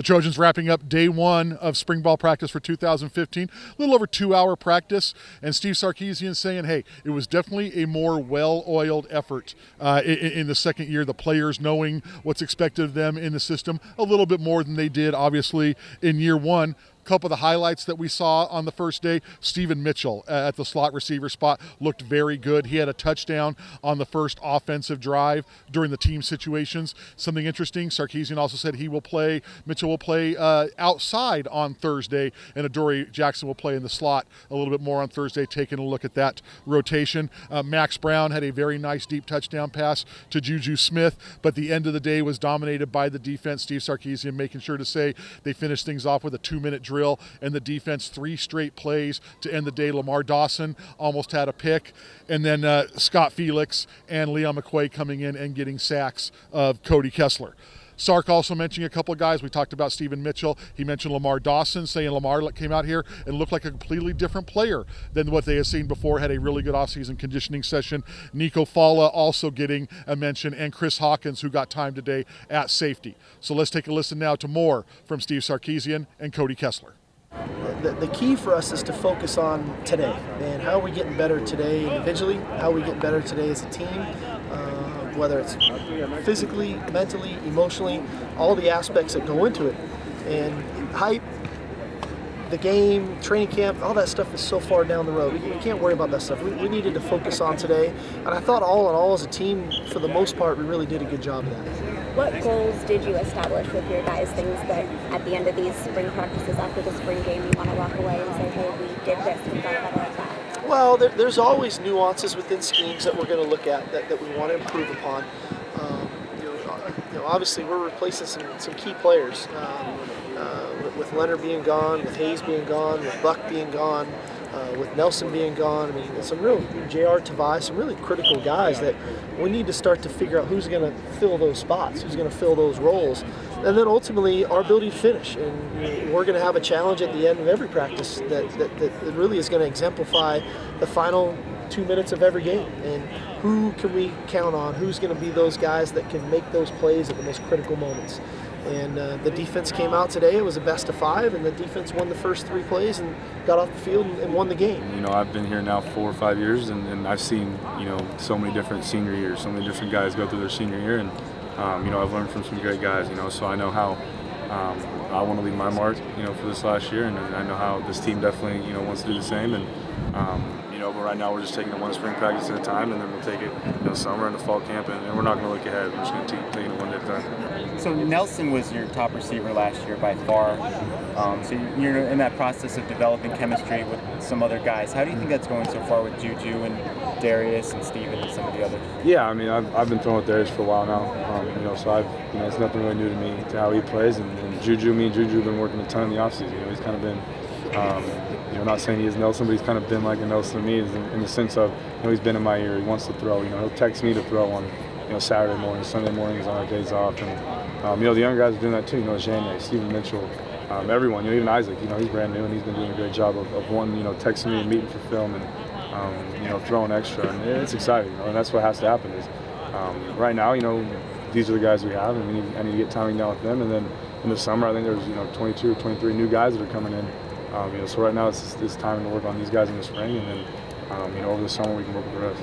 The Trojans wrapping up day one of spring ball practice for 2015. A little over 2-hour practice, and Steve Sarkisian saying, hey, it was definitely a more well-oiled effort in the second year. The players knowing what's expected of them in the system a little bit more than they did, obviously, in year one. Couple of the highlights that we saw on the first day, Stephen Mitchell at the slot receiver spot looked very good. He had a touchdown on the first offensive drive during the team situations. Something interesting, Sarkisian also said Mitchell will play outside on Thursday, and Adoree Jackson will play in the slot a little bit more on Thursday, taking a look at that rotation. Max Brown had a very nice deep touchdown pass to Juju Smith, but the end of the day was dominated by the defense. Steve Sarkisian making sure to say they finished things off with a 2-minute drill, and the defense 3 straight plays to end the day. Lamar Dawson almost had a pick, and then Scott Felix and Leon McQuay coming in and getting sacks of Cody Kessler. Sark also mentioning a couple of guys. We talked about Stephen Mitchell. He mentioned Lamar Dawson, saying Lamar came out here and looked like a completely different player than what they had seen before, had a really good offseason conditioning session. Nico Falla also getting a mention, and Chris Hawkins, who got time today at safety. So let's take a listen now to more from Steve Sarkisian and Cody Kessler. The key for us is to focus on today, and how are we getting better today individually, how are we getting better today as a team, whether it's physically, mentally, emotionally, all the aspects that go into it. And hype, the game, training camp, all that stuff is so far down the road. We can't worry about that stuff. We needed to focus on today, and I thought all in all as a team, for the most part, we really did a good job of that. What goals did you establish with your guys, things that at the end of these spring practices after the spring game you want to walk away and say, hey, we did this, we got better at that? Well, there's always nuances within schemes that we're going to look at that we want to improve upon. Obviously we're replacing some key players. With Leonard being gone, with Hayes being gone, with Buck being gone, with Nelson being gone. I mean, some real J.R. Tavai, some really critical guys that we need to start to figure out who's going to fill those spots, who's going to fill those roles, and then ultimately our ability to finish. And we're going to have a challenge at the end of every practice that really is going to exemplify the final 2 minutes of every game. And who can we count on? Who's going to be those guys that can make those plays at the most critical moments? And the defense came out today. It was a best of 5, and the defense won the first 3 plays and got off the field and won the game. You know, I've been here now 4 or 5 years, and I've seen, you know, so many different senior years, so many different guys go through their senior year, and you know, I've learned from some great guys. You know, so I know how I want to leave my mark, you know, for this last year, and I know how this team definitely, you know, wants to do the same. And you know, but right now we're just taking it one spring practice at a time, and then we'll take it, you know, summer and the fall camp, and we're not going to look ahead. We're just going to keep taking it one day at a time. So Nelson was your top receiver last year by far. So you're in that process of developing chemistry with some other guys. How do you think that's going so far with Juju and Darius and Steven and some of the others? Yeah, I mean, I've been throwing with Darius for a while now. You know, so it's nothing really new to me to how he plays. And me and Juju have been working a ton in the offseason. You know, he's kind of been. You know, not saying he is Nelson, but he's kind of been like a Nelson to me in the sense of, you know, he's been in my ear. He wants to throw. You know, he'll text me to throw on, you know, Saturday mornings, Sunday mornings on our days off. And, you know, the young guys are doing that too. You know, Jane, Stephen Mitchell, everyone. You know, even Isaac. You know, he's brand new and he's been doing a great job of one, you know, texting me and meeting for film and, you know, throwing extra. And it's exciting. You know, and that's what has to happen. Is right now, you know, these are the guys we have, and I need to get timing down with them. And then in the summer, I think there's, you know, 22 or 23 new guys that are coming in. You know, so right now it's time to work on these guys in the spring, and then you know, over the summer we can work with the rest.